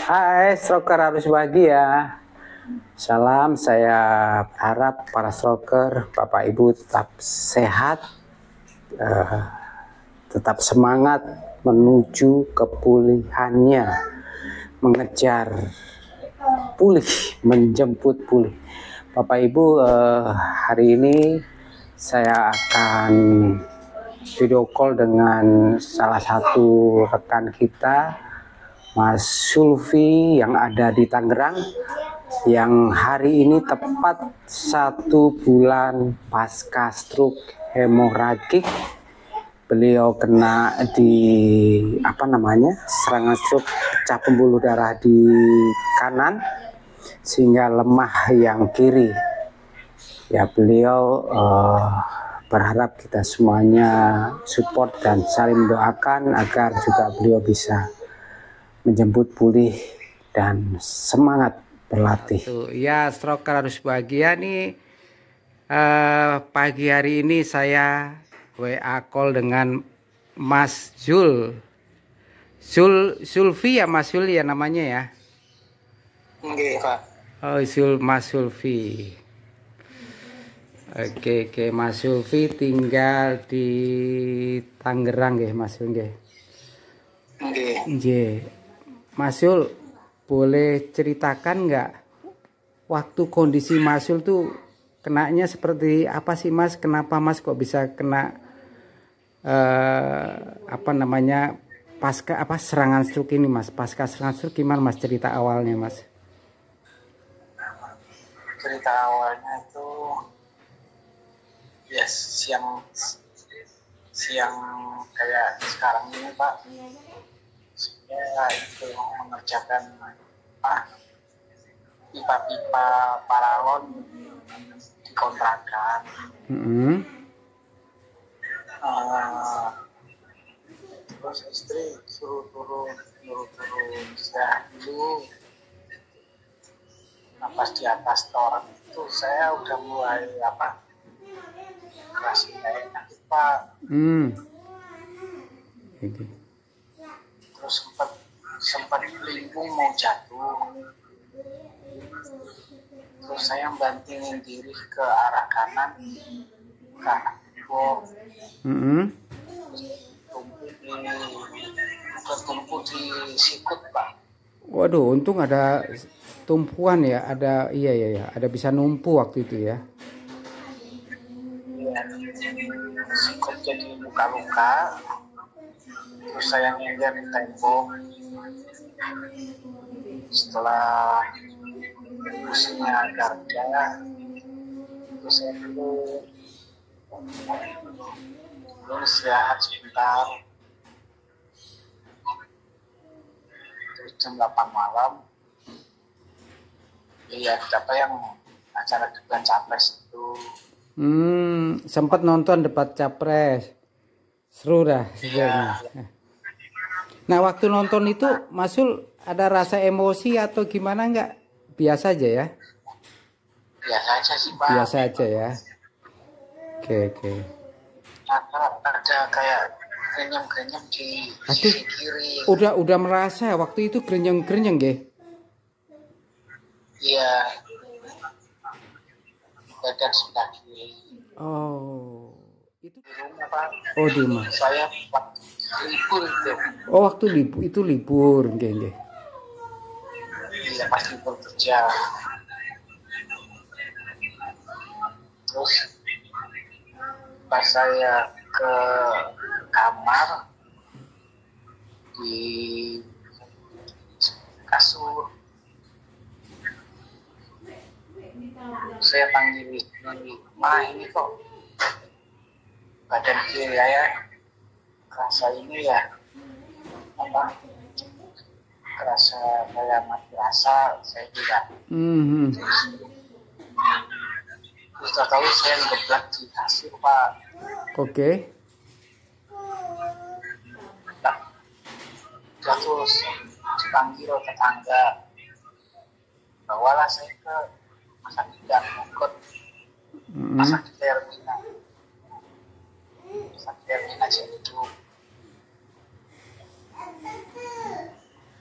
Hai, stroker harus bahagia. Salam, saya harap para stroker, Bapak Ibu tetap sehat, tetap semangat menuju kepulihannya, mengejar pulih, menjemput pulih. Bapak Ibu, hari ini saya akan video call dengan salah satu rekan kita, Mas Sulfi yang ada di Tangerang, yang hari ini tepat 1 bulan pasca stroke hemoragik. Beliau kena di serangan stroke, pecah pembuluh darah di kanan sehingga lemah yang kiri. Ya, beliau berharap kita semuanya support dan saling mendoakan agar juga beliau bisa menjemput pulih dan semangat berlatih. Ya, stroker harus bahagia nih. Pagi hari ini saya WA call dengan Mas Sulfi ya, Mas Sul ya namanya ya. Oke, Pak. Oh, Mas Sulfi. Oke, Mas Sulfi tinggal di Tangerang nggih, Mas Sul nggih. Nggih. Mas Sul, boleh ceritakan nggak waktu kondisi Mas Sul tuh kenanya seperti apa sih, Mas? Kenapa Mas kok bisa kena pasca serangan stroke ini, Mas? Pasca serangan stroke gimana, Mas, cerita awalnya, Mas? Cerita awalnya itu ya siang kayak sekarang ini, Pak. Saya itu mengerjakan pipa-pipa paralon di kontrakan. Terus istri suruh turun istirahat dulu. Nah, pas di atas toren itu saya udah mulai keras enak, Pak. Terus sempat limbung mau jatuh. Terus saya bantingin diri ke arah kanan, tumpu di sikut, Pak. Waduh, untung ada tumpuan ya, ada ada bisa numpu waktu itu ya. Iya, sikut jadi luka-luka. Terus saya nyender di tembok. Setelah pusingnya agak reda, terus saya dulu istirahat sebentar. Terus jam 8 malam, yang acara debat capres itu. Sempat nonton debat capres, seru dah. Ya. Nah, waktu nonton itu Mas Sul ada rasa emosi atau gimana nggak? Biasa aja ya? Biasa aja sih, Pak. Biasa aja ya. Oke. Ada kayak grenyem-grenyem di sisi kiri. Udah merasa waktu itu grenyeng-grenyeng nggih? Iya. Badan sebelah kiri. Oh. Itu di rumah, Pak. Oh, di rumah. Saya libur itu. Oh, waktu libur nggih. Iya, pas libur kerja. Terus pas saya ke kamar di kasur, saya panggil istri, "Ma, ini kok badan kiri ya kerasa ini ya, kerasa kayak mati rasa," saya bilang. Terus tahu saya ngeblak di kasur, Pak. Oke. Nah, terus dipanggil tetangga, bawalah saya ke rumah sakit Darmukot, rumah sakit Hermina Ciledug.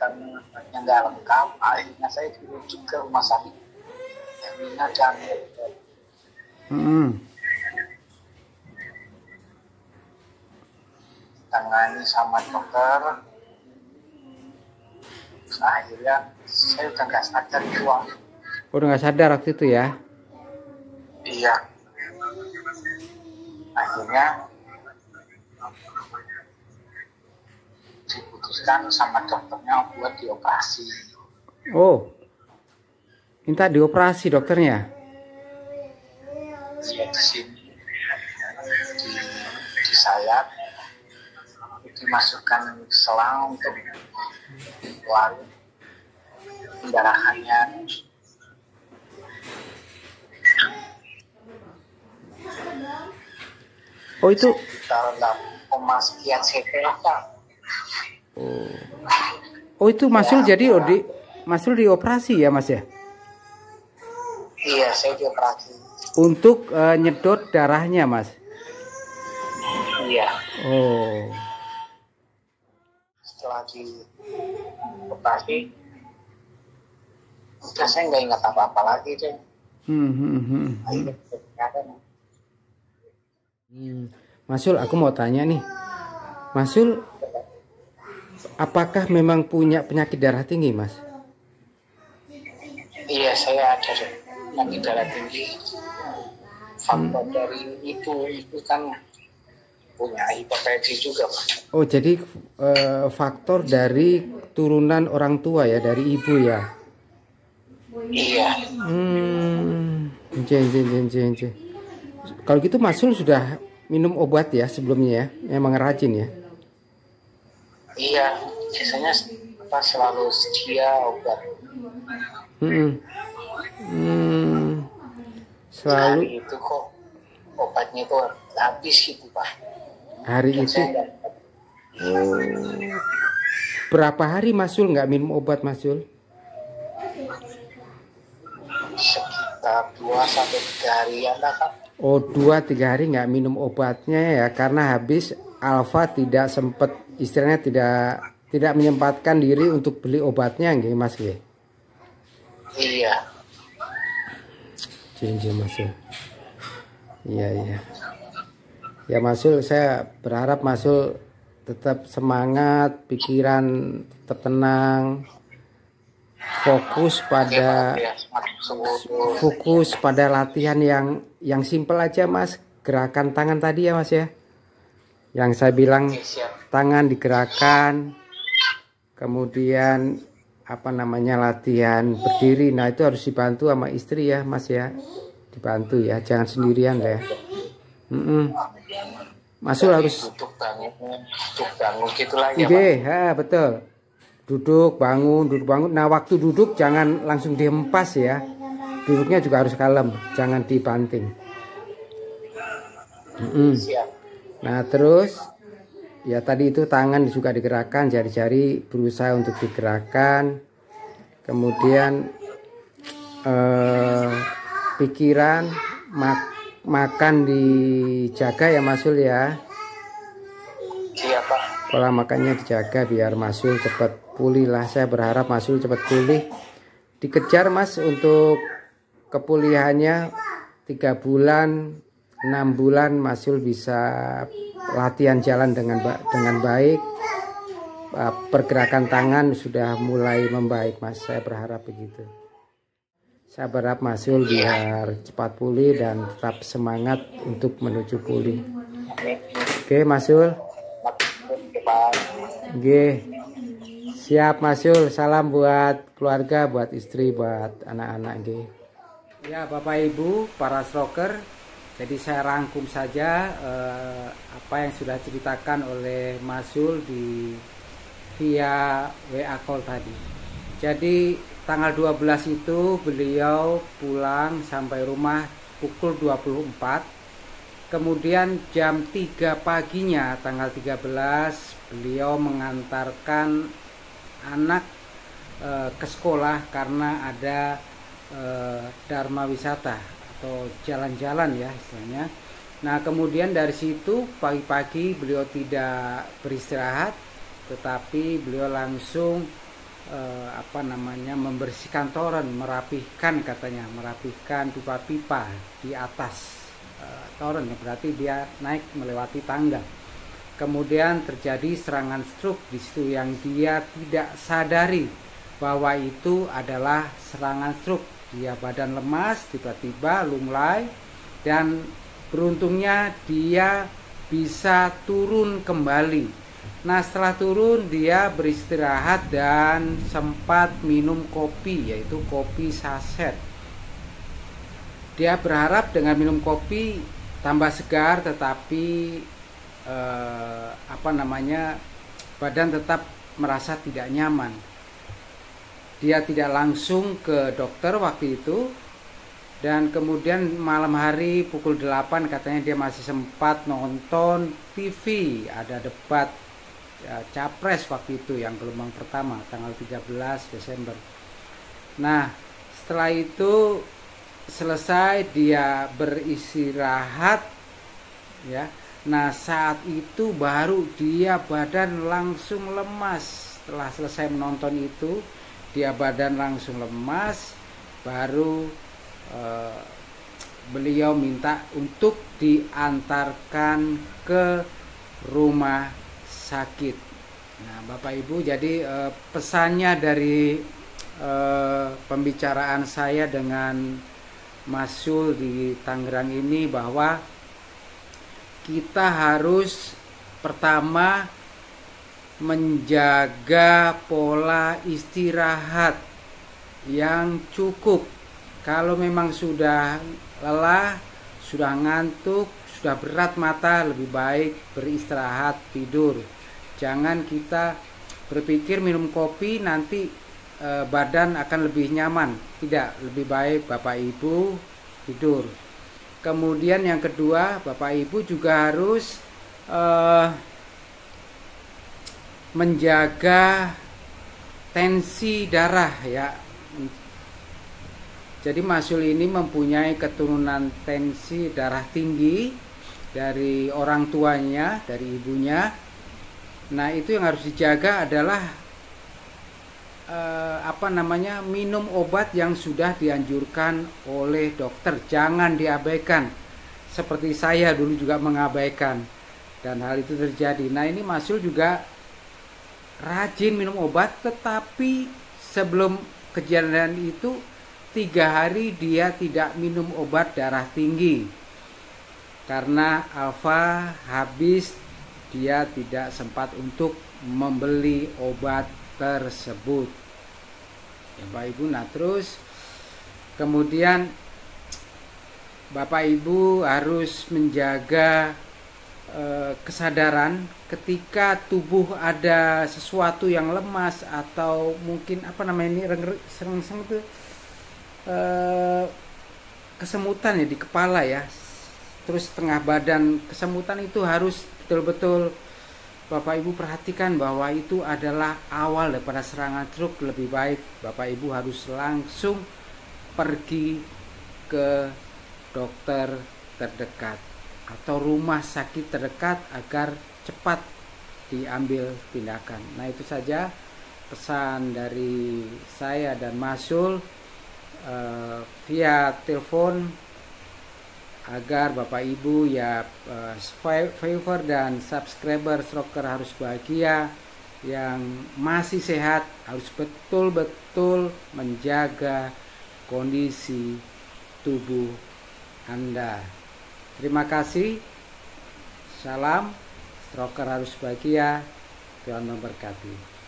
karena nggak lengkap, akhirnya saya dirujuk ke rumah sakit Hermina dan tangani sama dokter. Akhirnya saya udah nggak sadar itu. Udah nggak sadar waktu itu ya? Iya. Akhirnya diputuskan sama dokternya buat dioperasi. Oh, minta dioperasi dokternya? Iya, di sini di sayap dimasukkan selang untuk keluar pendarahannya. Oh itu? Sekitar 8, sekian cc lah, Kak. Oh itu Masul ya, jadi Masul dioperasi ya Mas ya? Iya, saya dioperasi. Untuk nyedot darahnya Mas? Iya. Oh. Setelah dioperasi, udah saya nggak ingat apa-apa lagi deh. Masul, aku mau tanya nih, Masul, apakah memang punya penyakit darah tinggi, Mas? Iya, saya ada penyakit darah tinggi. Faktor dari itu kan punya hipertensi juga, Pak. Oh, jadi faktor dari turunan orang tua ya, dari ibu ya? Iya. Kalau gitu Masul sudah minum obat ya sebelumnya ya? Memang rajin ya? Iya, biasanya selalu sedia obat. Selalu. Hari itu kok obatnya itu habis gitu, Pak. Hari itu? Oh. Berapa hari Masul nggak minum obat, Masul? Sekitar 2-3 harian lah, Kak. Oh, 2-3 hari nggak minum obatnya ya, karena habis Alfa tidak sempat, istilahnya tidak menyempatkan diri untuk beli obatnya, nggih Mas ya? Iya. Janji Masul. Iya. Ya Masul, saya berharap Masul tetap semangat, pikiran tetap tenang, fokus pada latihan yang simpel aja Mas. Gerakan tangan tadi ya Mas ya, yang saya bilang tangan digerakkan, kemudian latihan berdiri. Nah itu harus dibantu sama istri ya Mas ya, dibantu ya, jangan sendirian ya. Masul harus duduk bangun gitulah ya, Pak. Betul. Duduk bangun. Nah waktu duduk jangan langsung dihempas ya. Duduknya juga harus kalem, jangan dibanting. Nah terus ya tadi itu tangan juga digerakkan, jari-jari berusaha untuk digerakkan. Kemudian pikiran, makan dijaga ya Masul ya. Iya Pak. Pola makannya dijaga biar Masul cepat pulih lah. Saya berharap Masul cepat pulih. Dikejar Mas untuk kepulihannya 3 bulan, 6 bulan Masul bisa latihan jalan dengan baik. Pergerakan tangan sudah mulai membaik Mas. Saya berharap begitu. Saya berharap Masul biar cepat pulih dan tetap semangat untuk menuju pulih. Oke Masul. Oke. Siap Masul. Salam buat keluarga, buat istri, buat anak-anak. Ya Bapak Ibu para stroker, jadi saya rangkum saja apa yang sudah diceritakan oleh Masul via WA call tadi. Jadi tanggal 12 itu beliau pulang sampai rumah pukul 24. Kemudian jam 3 paginya tanggal 13 beliau mengantarkan anak ke sekolah karena ada dharma wisata atau jalan-jalan ya istilahnya. Nah kemudian dari situ pagi-pagi beliau tidak beristirahat, tetapi beliau langsung membersihkan toren, merapihkan katanya, merapihkan pipa-pipa di atas toren, berarti dia naik melewati tangga. Kemudian terjadi serangan stroke di situ yang dia tidak sadari bahwa itu adalah serangan stroke. Dia badan lemas, tiba-tiba lunglai, dan beruntungnya dia bisa turun kembali. Nah, setelah turun dia beristirahat dan sempat minum kopi, yaitu kopi saset. Dia berharap dengan minum kopi tambah segar, tetapi badan tetap merasa tidak nyaman. Dia tidak langsung ke dokter waktu itu, dan kemudian malam hari pukul 8 katanya dia masih sempat nonton TV, ada debat capres waktu itu yang gelombang pertama tanggal 13 Desember. Nah, setelah itu selesai dia beristirahat ya. Nah, saat itu baru dia badan langsung lemas. Setelah selesai menonton itu, dia badan langsung lemas. Baru beliau minta untuk diantarkan ke rumah sakit. Nah, Bapak Ibu, jadi pesannya dari pembicaraan saya dengan Mas Sul di Tangerang ini bahwa kita harus pertama menjaga pola istirahat yang cukup. Kalau memang sudah lelah, sudah ngantuk, sudah berat mata, lebih baik beristirahat, tidur. Jangan kita berpikir minum kopi nanti badan akan lebih nyaman. Tidak, lebih baik Bapak Ibu tidur. Kemudian yang kedua, Bapak Ibu juga harus menjaga tensi darah ya. Jadi Mas Sul ini mempunyai keturunan tensi darah tinggi dari orang tuanya, dari ibunya. Nah, itu yang harus dijaga adalah minum obat yang sudah dianjurkan oleh dokter. Jangan diabaikan seperti saya dulu juga mengabaikan, dan hal itu terjadi. Nah, ini Mas Sul juga rajin minum obat, tetapi sebelum kejadian itu 3 hari dia tidak minum obat darah tinggi karena alfa habis. Dia tidak sempat untuk membeli obat tersebut ya Bapak Ibu. Nah, terus kemudian Bapak Ibu harus menjaga kesadaran ketika tubuh ada sesuatu yang lemas atau mungkin sereng-sereng itu kesemutan ya di kepala ya, terus tengah badan kesemutan, itu harus betul-betul Bapak Ibu perhatikan bahwa itu adalah awal daripada serangan stroke. Lebih baik Bapak Ibu harus langsung pergi ke dokter terdekat atau rumah sakit terdekat agar cepat diambil tindakan. Nah, itu saja pesan dari saya dan Mas Sul via telepon, agar Bapak Ibu ya viewer dan subscriber Stroker Harus Bahagia yang masih sehat harus betul-betul menjaga kondisi tubuh Anda. Terima kasih. Salam Stroker Harus Bahagia. Tuhan memberkati.